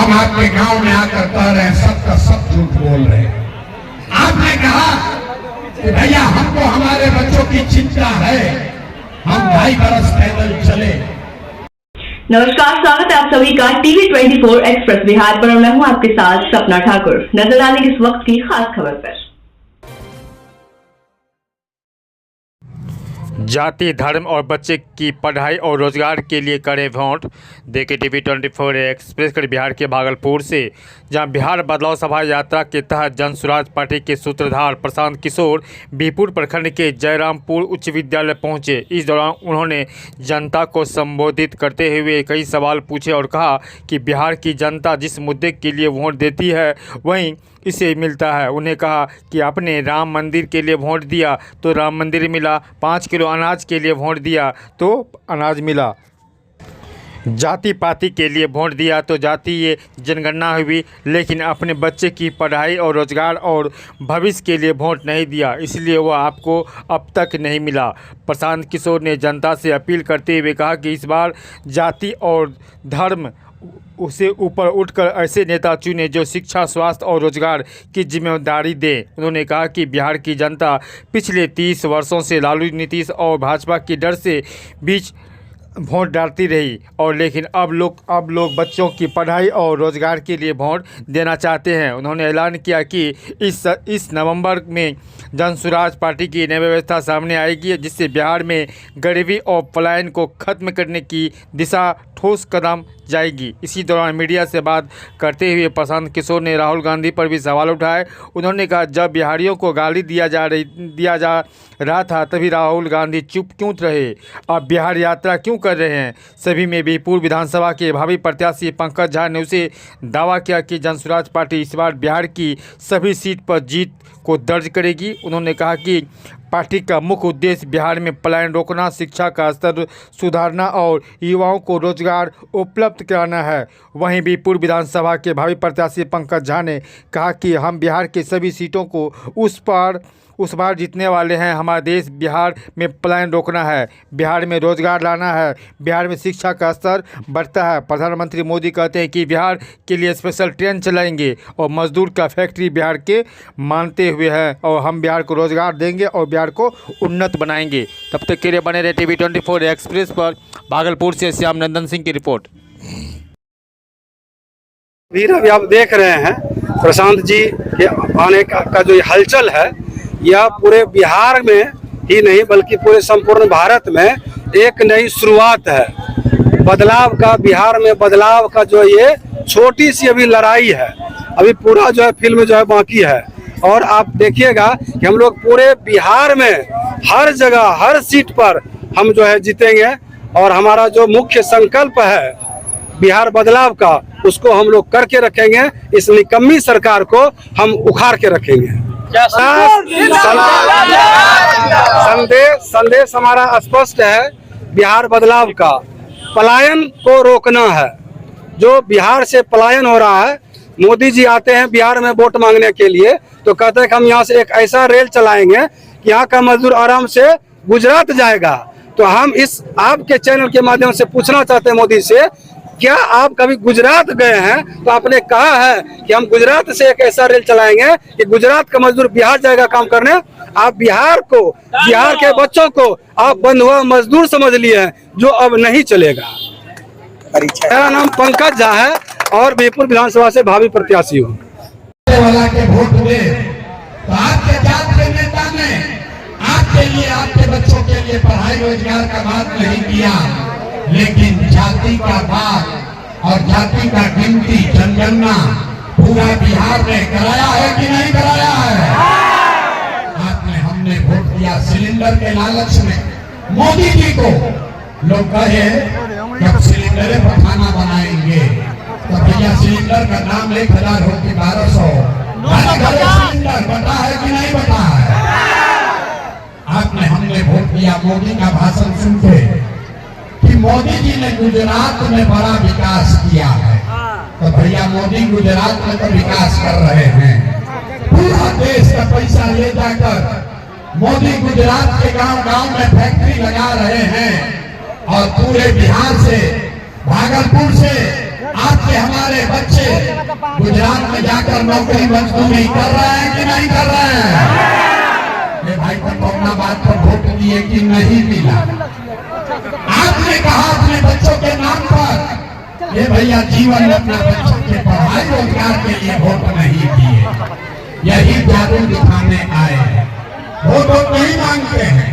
लोग आपके गांव में आकर कह रहे हैं सब का सब झूठ बोल रहे हैं। आपने कहा कि भैया हमको हमारे बच्चों की चिंता है, हम 2.5 बरस पैदल चले। नमस्कार, स्वागत है आप सभी का टीवी 24 एक्सप्रेस बिहार पर। मैं हूं आपके साथ सपना ठाकुर। नजर डालेंगे इस वक्त की खास खबर पर। जाति, धर्म और बच्चे की पढ़ाई और रोजगार के लिए करे वोट। देखिए टीवी 24 एक्सप्रेस कर बिहार के भागलपुर से, जहां बिहार बदलाव सभा यात्रा के तहत जन स्वराज पार्टी के सूत्रधार प्रशांत किशोर बीरपुर प्रखंड के जयरामपुर उच्च विद्यालय पहुंचे। इस दौरान उन्होंने जनता को संबोधित करते हुए कई सवाल पूछे और कहा कि बिहार की जनता जिस मुद्दे के लिए वोट देती है वहीं इसे मिलता है। उन्हें कहा कि आपने राम मंदिर के लिए वोट दिया तो राम मंदिर मिला, 5 किलो अनाज के लिए वोट दिया तो अनाज मिला, जाति पाति के लिए वोट दिया तो जातीय जनगणना हुई, लेकिन अपने बच्चे की पढ़ाई और रोजगार और भविष्य के लिए वोट नहीं दिया, इसलिए वह आपको अब तक नहीं मिला। प्रशांत किशोर ने जनता से अपील करते हुए कहा कि इस बार जाति और धर्म उसे ऊपर उठकर ऐसे नेता चुने जो शिक्षा, स्वास्थ्य और रोजगार की जिम्मेदारी दें। उन्होंने कहा कि बिहार की जनता पिछले 30 वर्षों से लालू, नीतीश और भाजपा की डर से बीच वोट डालती रही और लेकिन अब लोग बच्चों की पढ़ाई और रोजगार के लिए वोट देना चाहते हैं। उन्होंने ऐलान किया कि इस नवंबर में जन स्वराज पार्टी की नई व्यवस्था सामने आएगी जिससे बिहार में गरीबी और पलायन को खत्म करने की दिशा ठोस कदम जाएगी। इसी दौरान मीडिया से बात करते हुए प्रशांत किशोर ने राहुल गांधी पर भी सवाल उठाए। उन्होंने कहा जब बिहारियों को गाली दिया जा रहा था तभी राहुल गांधी चुप क्यों रहे, अब बिहार यात्रा क्यों कर रहे हैं। सभी में बीरपुर विधानसभा के भावी प्रत्याशी पंकज झा ने उसे दावा किया कि जन स्वराज पार्टी इस बार बिहार की सभी सीट पर जीत को दर्ज करेगी। उन्होंने कहा कि पार्टी का मुख्य उद्देश्य बिहार में पलायन रोकना, शिक्षा का स्तर सुधारना और युवाओं को रोजगार उपलब्ध कराना है। वहीं बीरपुर विधानसभा के भावी प्रत्याशी पंकज झा ने कहा कि हम बिहार के सभी सीटों को उस बार जीतने वाले हैं। हमारा देश बिहार में पलायन रोकना है, बिहार में रोजगार लाना है, बिहार में शिक्षा का स्तर बढ़ता है। प्रधानमंत्री मोदी कहते हैं कि बिहार के लिए स्पेशल ट्रेन चलाएंगे और मजदूर का फैक्ट्री बिहार के मानते हुए हैं और हम बिहार को रोजगार देंगे और बिहार को उन्नत बनाएंगे। तब तक के लिए बने रहे टीवी 24 एक्सप्रेस पर। भागलपुर से श्याम नंदन सिंह की रिपोर्ट। अभी आप देख रहे हैं प्रशांत जी के आने का जो हलचल है यह पूरे बिहार में ही नहीं बल्कि पूरे संपूर्ण भारत में एक नई शुरुआत है। बदलाव का, बिहार में बदलाव का जो ये छोटी सी अभी लड़ाई है, अभी पूरा जो है फिल्म जो है बाकी है। और आप देखिएगा कि हम लोग पूरे बिहार में हर जगह हर सीट पर हम जो है जीतेंगे और हमारा जो मुख्य संकल्प है बिहार बदलाव का उसको हम लोग करके रखेंगे। इस निकम्मी सरकार को हम उखाड़ के रखेंगे। संदेश हमारा स्पष्ट है, बिहार बदलाव का। पलायन को रोकना है, जो बिहार से पलायन हो रहा है। मोदी जी आते हैं बिहार में वोट मांगने के लिए तो कहते हैं कि हम यहाँ से एक ऐसा रेल चलाएंगे कि यहाँ का मजदूर आराम से गुजरात जाएगा। तो हम इस आपके चैनल के माध्यम से पूछना चाहते हैं मोदी से, क्या आप कभी गुजरात गए हैं? तो आपने कहा है कि हम गुजरात से एक ऐसा रेल चलाएंगे कि गुजरात का मजदूर बिहार जाएगा काम करने। आप बिहार को, बिहार के बच्चों को आप बंधुआ मजदूर समझ लिए हैं, जो अब नहीं चलेगा। मेरा नाम पंकज झा है और बीरपुर विधानसभा से भावी प्रत्याशी हूँ। के वोट दे तो आपके जात के नेता ने आपके लिए, आपके बच्चों के लिए पढ़ाई रोजगार का बात नहीं किया, लेकिन जाति का बात और जाति का गिनती जनगणना पूरा बिहार में कराया है कि नहीं कराया है? हमने वोट दिया सिलेंडर के लालच में मोदी जी को। लोग कहे जब सिलेंडर पर खाना बनाएंगे तो भैया सिलेंडर का दाम 1000 हो कि 1200। सिलेंडर बता है कि नहीं बता है? हमने वोट दिया मोदी का भाषण सुनते कि मोदी जी ने गुजरात में बड़ा विकास किया है। तो भैया मोदी गुजरात में तो विकास कर रहे हैं, पूरा देश का पैसा ले जाकर मोदी गुजरात के गांव-गांव में फैक्ट्री लगा रहे हैं और पूरे बिहार से, भागलपुर से आज के हमारे बच्चे गुजरात में जाकर नौकरी मजदूरी कर रहे हैं कि नहीं कर रहे हैं? ये भाई तक अपना बात पर वोट दिए कि नहीं मिला? आपने कहा अपने बच्चों के नाम पर, ये भैया जीवन में अपना बच्चों के पढ़ाई रोजगार के लिए वोट नहीं दिए, यही जादू दिखाने आए हैं। वोट नहीं मांगते हैं,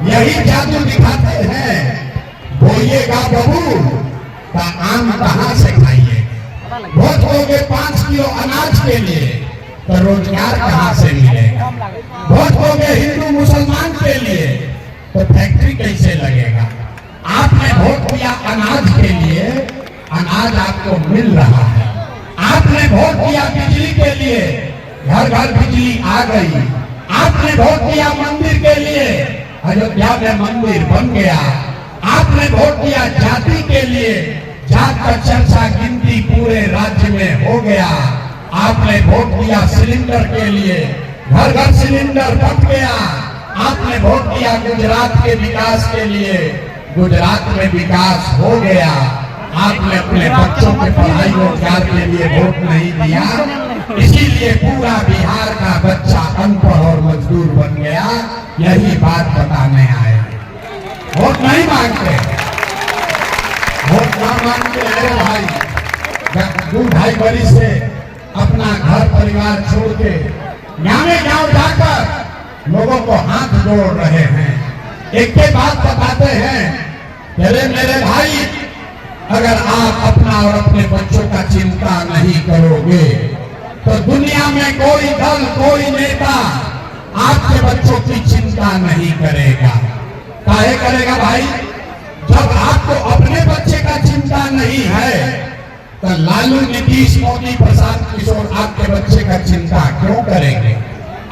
यही जादू दिखाते हैं। बोलिएगा बबू का आम कहाँ से खाइए? वोट दोगे 5 किलो अनाज के लिए तो रोजगार कहाँ से मिलेगा? वोट दोगे हिंदू मुसलमान के लिए तो फैक्ट्री कैसे लगेगा? आपने वोट दिया अनाज के लिए, अनाज आपको मिल रहा है। आपने वोट दिया बिजली के लिए, घर घर बिजली आ गई। आपने वोट दिया मंदिर के लिए, अयोध्या में मंदिर बन गया। आपने वोट दिया जाति के लिए, जात का चर्चा गिनती पूरे राज्य में हो गया। आपने वोट दिया सिलेंडर के लिए, घर घर सिलेंडर बन गया। आपने वोट दिया गुजरात के विकास के लिए, गुजरात में विकास हो गया। आपने अपने बच्चों के पढ़ाई रोजगार के लिए वोट नहीं दिया, इसीलिए पूरा बिहार का बच्चा अनपढ़ और मजदूर बन गया। यही बात बताने आए। वोट नहीं मांगते, वोट ना मांगते अरे भाई 2-2.5 बरी से अपना घर परिवार छोड़ के गाँव जाकर लोगों को हाथ जोड़ रहे हैं। एक के बात बताते हैं, मेरे भाई अगर आप अपना और अपने बच्चों का चिंता नहीं करोगे तो दुनिया में कोई दल कोई नेता आपके बच्चों की चिंता नहीं करेगा। काहे करेगा भाई? जब आपको अपने बच्चे का चिंता नहीं है तो लालू, नीतीश, मोदी, प्रशांत किशोर आपके बच्चे का चिंता क्यों करेंगे?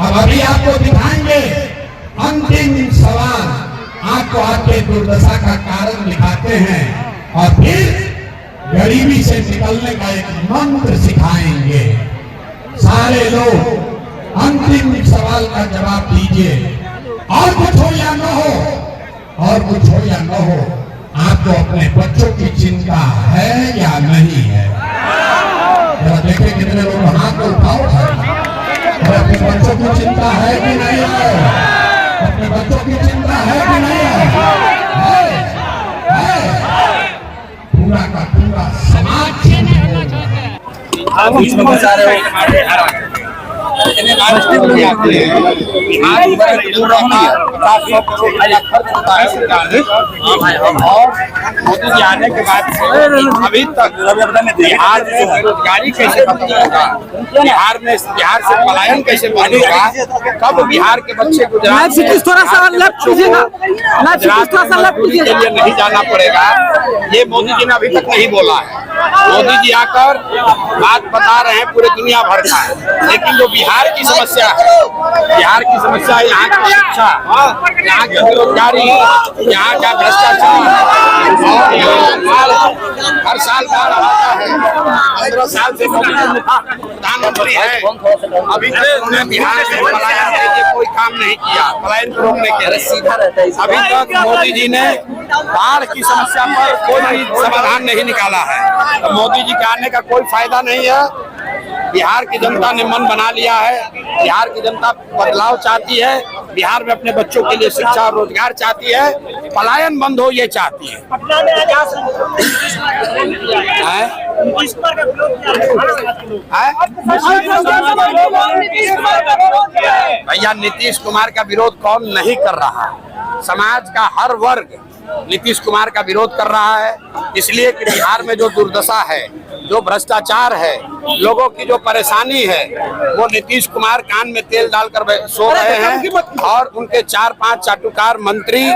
अब अभी आपको दिखाएंगे अंतिम सवाल, आपको आपके दुर्दशा का कारण दिखाते हैं और फिर गरीबी से निकलने का एक मंत्र सिखाएंगे। सारे लोग अंतिम सवाल का जवाब दीजिए, और कुछ हो या न हो, और कुछ हो या न हो, आपको अपने बच्चों की चिंता है या नहीं है? जरा देखें कितने लोग हाथ को उठाओ है। और अपने बच्चों की चिंता है कि नहीं है? अपने बच्चों की चिंता है कि नहीं है? पूरा का पूरा समाज और मोदी जी आने के बाद से अभी तक बिहार में बेरोजगारी कैसे खत्म होगा, बिहार से पलायन कैसे बंद होगा, कब बिहार के बच्चे गुजरात के लिए नहीं जाना पड़ेगा, ये मोदी जी ने अभी तक नहीं बोला है। मोदी जी आकर बात बता रहे हैं पूरे दुनिया भर का, लेकिन जो बिहार की समस्या है, बिहार की समस्या यहाँ की शिक्षा, यहाँ की बेरोजगारी, यहाँ का भ्रष्टाचार, और यहाँ हर साल बाढ़ आता है। 15 साल से प्रधानमंत्री है, अभी तक उन्होंने बिहार में पलायन के लिए कोई काम नहीं किया, पलायन को रोकने के लिए। अभी तक मोदी जी ने बाढ़ की समस्या पर कोई समाधान नहीं निकाला है। तो मोदी जी के आने का कोई फायदा नहीं है। बिहार की जनता ने मन बना लिया है, बिहार की जनता बदलाव चाहती है, बिहार में अपने बच्चों के लिए शिक्षा और रोजगार चाहती है, पलायन बंद हो ये चाहती है। भैया नीतीश कुमार का विरोध कौन नहीं कर रहा? समाज का हर वर्ग नीतीश कुमार का विरोध कर रहा है, इसलिए कि बिहार में जो दुर्दशा है, जो भ्रष्टाचार है, लोगों की जो परेशानी है, वो नीतीश कुमार कान में तेल डालकर सो रहे हैं। और उनके 4-5 चाटुकार मंत्री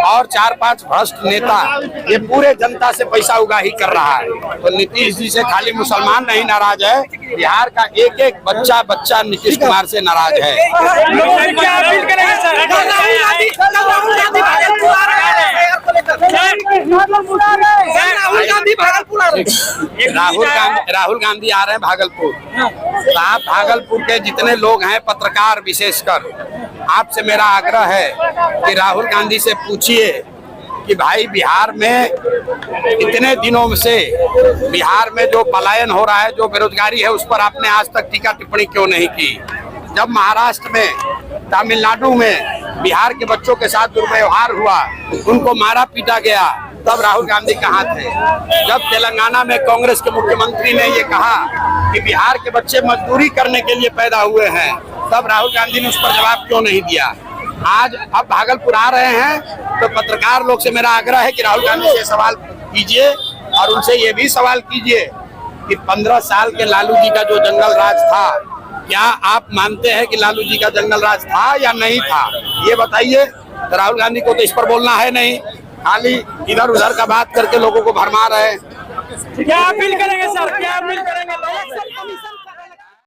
और 4-5 भ्रष्ट नेता ये पूरे जनता से पैसा उगाही कर रहा है। तो नीतीश जी से खाली मुसलमान नहीं नाराज है, बिहार का एक एक बच्चा नीतीश कुमार से नाराज है। राहुल गांधी आ रहे हैं भागलपुर। तो आप भागलपुर के जितने लोग हैं, पत्रकार विशेषकर, आपसे मेरा आग्रह है कि राहुल गांधी से पूछिए कि भाई बिहार में इतने दिनों से बिहार में जो पलायन हो रहा है, जो बेरोजगारी है, उस पर आपने आज तक टीका टिप्पणी क्यों नहीं की? जब महाराष्ट्र में, तमिलनाडु में बिहार के बच्चों के साथ दुर्व्यवहार हुआ, उनको मारा पीटा गया, तब राहुल गांधी कहाँ थे? जब तेलंगाना में कांग्रेस के मुख्यमंत्री ने ये कहा कि बिहार के बच्चे मजदूरी करने के लिए पैदा हुए हैं, तब राहुल गांधी ने उस पर जवाब क्यों नहीं दिया? आज अब भागलपुर आ रहे हैं तो पत्रकार लोग से मेरा आग्रह है कि राहुल गांधी से सवाल कीजिए और उनसे ये भी सवाल कीजिए कि 15 साल के लालू जी का जो जंगल राज था, क्या आप मानते हैं कि लालू जी का जंगल राज था या नहीं था? ये बताइए। तो राहुल गांधी को तो इस पर बोलना है नहीं, खाली इधर उधर का बात करके लोगों को भरमा रहे हैं। क्या अपील करेंगे सर, क्या अपील करेंगे?